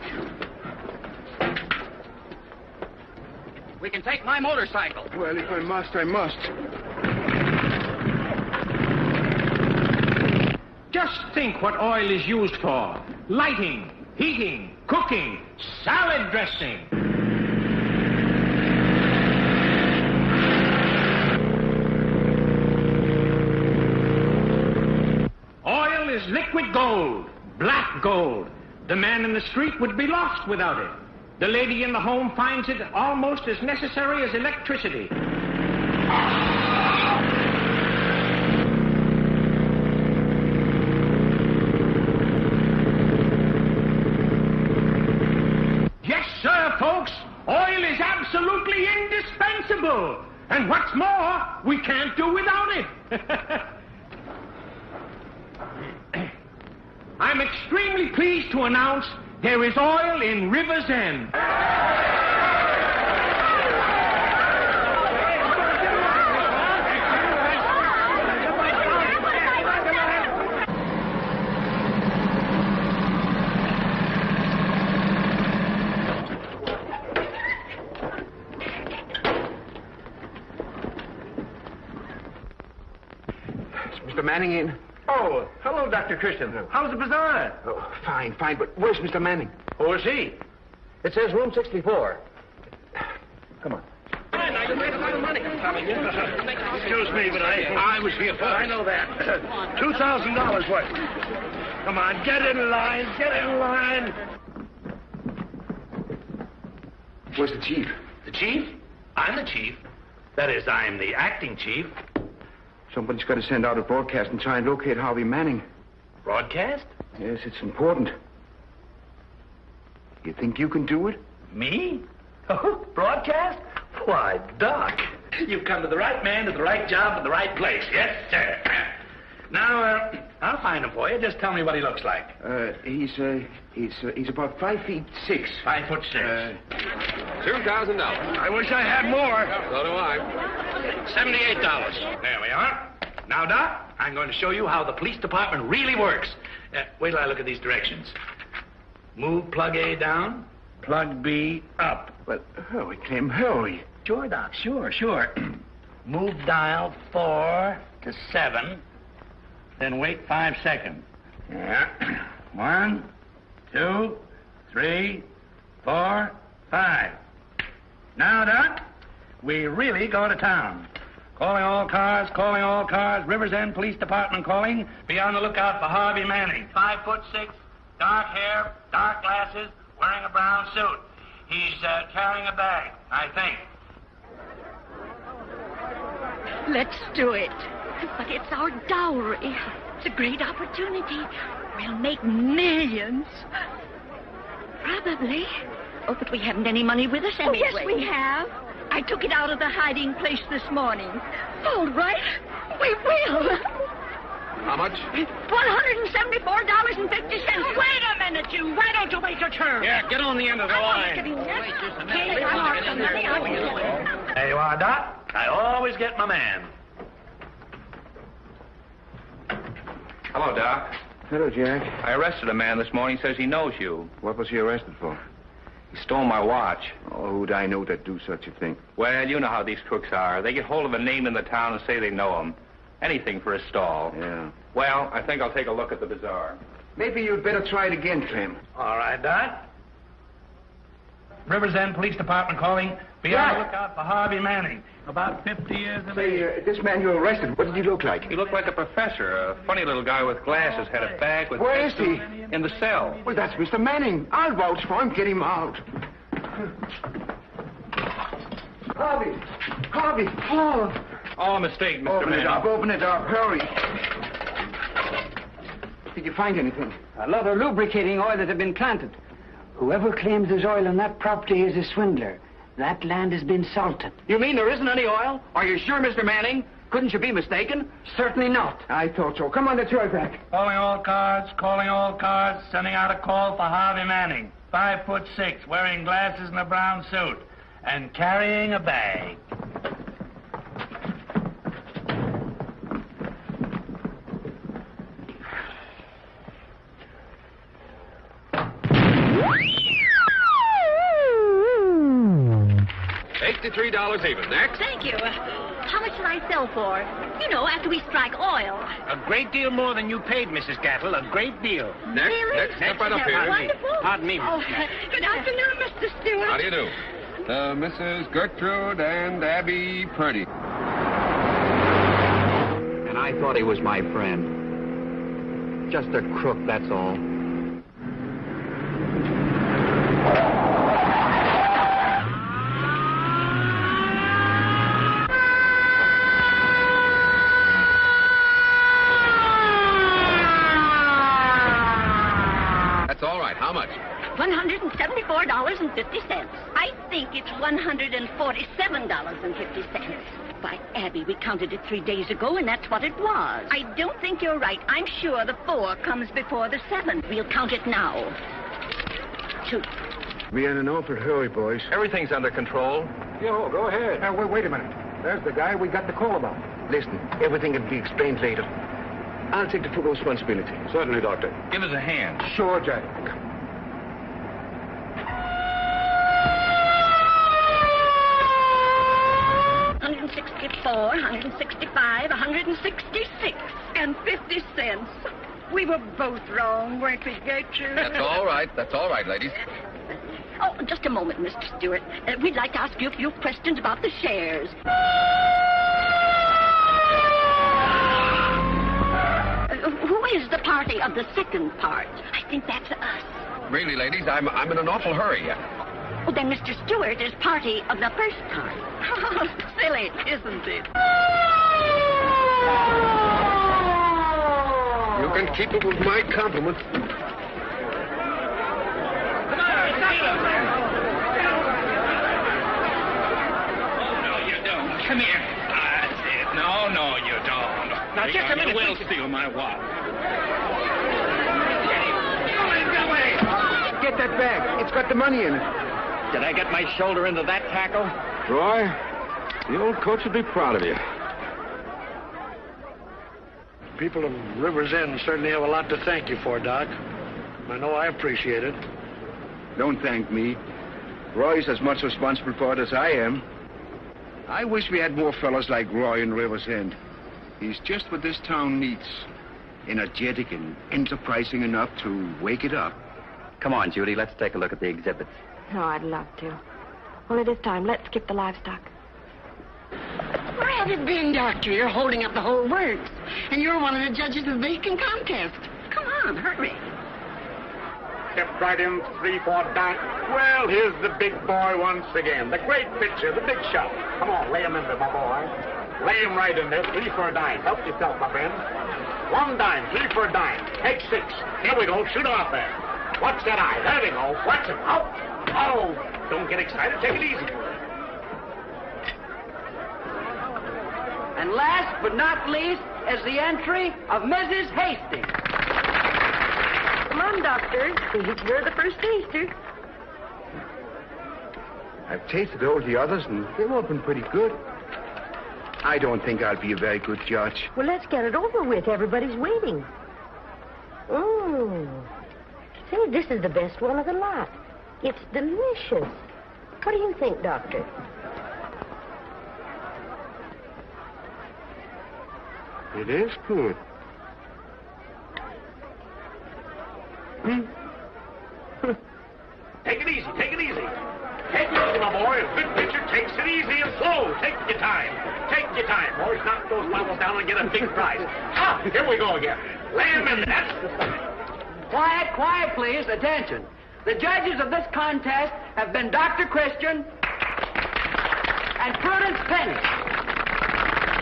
We can take my motorcycle. Well, if I must, I must. Just think what oil is used for. Lighting, heating, cooking, salad dressing. Oil is liquid gold, black gold. The man in the street would be lost without it. The lady in the home finds it almost as necessary as electricity. Yes, sir, folks. Oil is absolutely indispensable. And what's more, we can't do without it. I'm extremely pleased to announce there is oil in River's End. Is Mr. Manning in? Oh, hello, Dr. Christian. How's the bazaar? Oh, fine, but where's Mr. Manning? Who is he? It says room 64. Come on. Excuse me, but I was here first. I know that. $2,000 worth. Come on, get in line, get in line. Where's the chief? The chief? I'm the chief. That is, I'm the acting chief. Somebody's got to send out a broadcast and try and locate Harvey Manning. Broadcast? Yes, it's important. You think you can do it? Me? Oh, broadcast? Why, Doc, you've come to the right man, to the right job, at the right place. Yes, sir. Now, I'll find him for you. Just tell me what he looks like. He's about 5'6". 5'6". $2,000. I wish I had more. So do I. $78. There we are. Now, Doc, I'm going to show you how the police department really works. Wait till I look at these directions. Move plug A down, plug B up. Well, hurry, Clem, hurry. Sure, Doc, sure. Move dial 4 to 7, then wait 5 seconds. Yeah. 1, 2, 3, 4, 5. Now, Doc, we really go to town. Calling all cars, Rivers End Police Department calling. Be on the lookout for Harvey Manning. 5'6", dark hair, dark glasses, wearing a brown suit. He's carrying a bag, I think. Let's do it. But it's our dowry. It's a great opportunity. We'll make millions. Probably. Oh, but we haven't any money with us anyway. Oh, yes, we have. I took it out of the hiding place this morning. All right. We will. How much? $174.50. Wait a minute, you. Why don't you wait your turn? Yeah, get on the end of the line. Wait just a minute. There you are, Doc. I always get my man. Hello, Doc. Hello, Jack. I arrested a man this morning. He says he knows you. What was he arrested for? He stole my watch. Oh, who'd I know that'd do such a thing? Well, you know how these crooks are. They get hold of a name in the town and say they know him. Anything for a stall. Yeah. Well, I think I'll take a look at the bazaar. Maybe you'd better try it again, Clem. All right, Doc. Rivers End Police Department calling. Be on the lookout for Harvey Manning. About 50 years of age. Say, this man you arrested, what did he look like? He looked like a professor, a funny little guy with glasses, had a bag with... Where is he? In the cell. Well, that's Mr. Manning. I'll vouch for him. Get him out. Harvey. Oh. All a mistake, Mr. Manning. Open it up. Hurry. Did you find anything? A lot of lubricating oil that had been planted. Whoever claims there's oil on that property is a swindler. That land has been salted. You mean there isn't any oil? Are you sure, Mr. Manning? Couldn't you be mistaken? Certainly not. I thought so. Come on, let's hurry back. Calling all cars, sending out a call for Harvey Manning. 5'6", wearing glasses and a brown suit, and carrying a bag. $83 even. Next. Thank you. How much should I sell for? You know, after we strike oil. A great deal more than you paid, Mrs. Gattle. A great deal. Next. Really? Next. Step right up here. Wonderful. Pardon me, Oh, good afternoon, Mr. Stewart. How do you do? Mrs. Gertrude and Abby Purdy. And I thought he was my friend. Just a crook, that's all. That's all right. How much? $174.50. I think it's $147.50. By Abby, we counted it 3 days ago, and that's what it was. I don't think you're right. I'm sure the 4 comes before the 7. We'll count it now. 2. We're in an awful hurry, boys. Everything's under control. Yo, go ahead. Wait a minute. There's the guy we got the call about. Listen, everything will be explained later. I'll take the full responsibility. Certainly, Doctor. Give us a hand. Sure, Jack. $164, $165, $166, and 50 cents. We were both wrong, weren't we, Gertrude? That's all right. That's all right, ladies. Oh, just a moment, Mr. Stewart. We'd like to ask you a few questions about the shares. Who is the party party of the second part. I think that's us. Really, ladies, I'm in an awful hurry. Oh, then Mr. Stewart is party of the first part. Oh, silly, isn't it? You can keep it with my compliments. Come here. That's it. No, you don't. Now, just a minute. You will steal my watch. Get that bag. It's got the money in it. Did I get my shoulder into that tackle? Roy, the old coach would be proud of you. People of River's End certainly have a lot to thank you for, Doc. I know I appreciate it. Don't thank me. Roy's as much responsible for it as I am. I wish we had more fellows like Roy in River's End. He's just what this town needs. Energetic and enterprising enough to wake it up. Come on, Judy, let's take a look at the exhibits. Oh, I'd love to. Well, it is time. Let's skip the livestock. Where have you been, Doctor? You're holding up the whole works. And you're one of the judges of the bacon contest. Come on, hurry. Step right in, 3-4 dime. Well, here's the big boy once again. The great pitcher, the big shot. Come on, lay him in there, my boy. Lay him right in there, 3 for a dime. Help yourself, my friend. 1 dime, 3 for a dime. Take 6. Here we go, shoot off there. Watch that eye. There we go. Watch him. Out. Oh, don't get excited. Take it easy. And last but not least is the entry of Mrs. Hastings. Come on, Doctor. You're the first taster. I've tasted all the others, and they've all been pretty good. I don't think I'll be a very good judge. Well, let's get it over with. Everybody's waiting. Say, this is the best one of the lot. It's delicious. What do you think, Doctor? It is good. Take it easy. Take it easy. Take it easy, my boy. A good pitcher takes it easy and slow. Take your time. Take your time, boys. Knock those bottles down and get a big prize. Ah, here we go again. Lay him in there. That's the sign. Quiet, please. Attention. The judges of this contest have been Dr. Christian and Prudence Penny.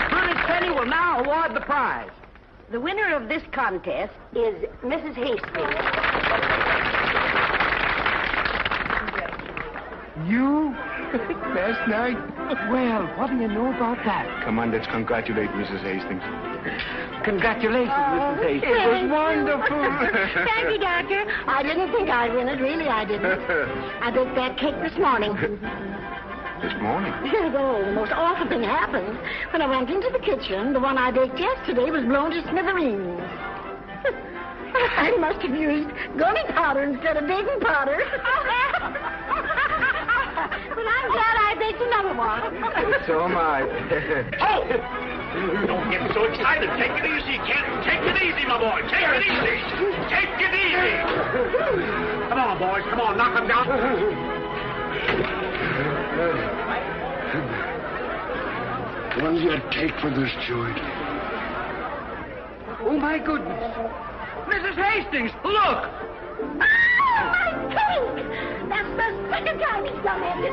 Prudence Penny will now award the prize. The winner of this contest is Mrs. Hastings. You? Last night? Well, what do you know about that? Come on, let's congratulate Mrs. Hastings. Congratulations, Mrs. Hastings. It was wonderful. Thank you, Doctor. I didn't think I'd win it. Really, I didn't. I baked that cake this morning. This morning? Oh, the most awful thing happened. When I went into the kitchen, the one I baked yesterday was blown to smithereens. I must have used gummy powder instead of baking powder. But I'm glad I baked another one. So am I. Oh! Don't get so excited. Take it easy, kid. Take it easy, my boy. Take it easy. Take it easy. Come on, boys. Come on. Knock him down. What do you take for this joint? Oh, my goodness. Mrs. Hastings, look! Oh, my cake! That's the second time he's done that to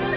me.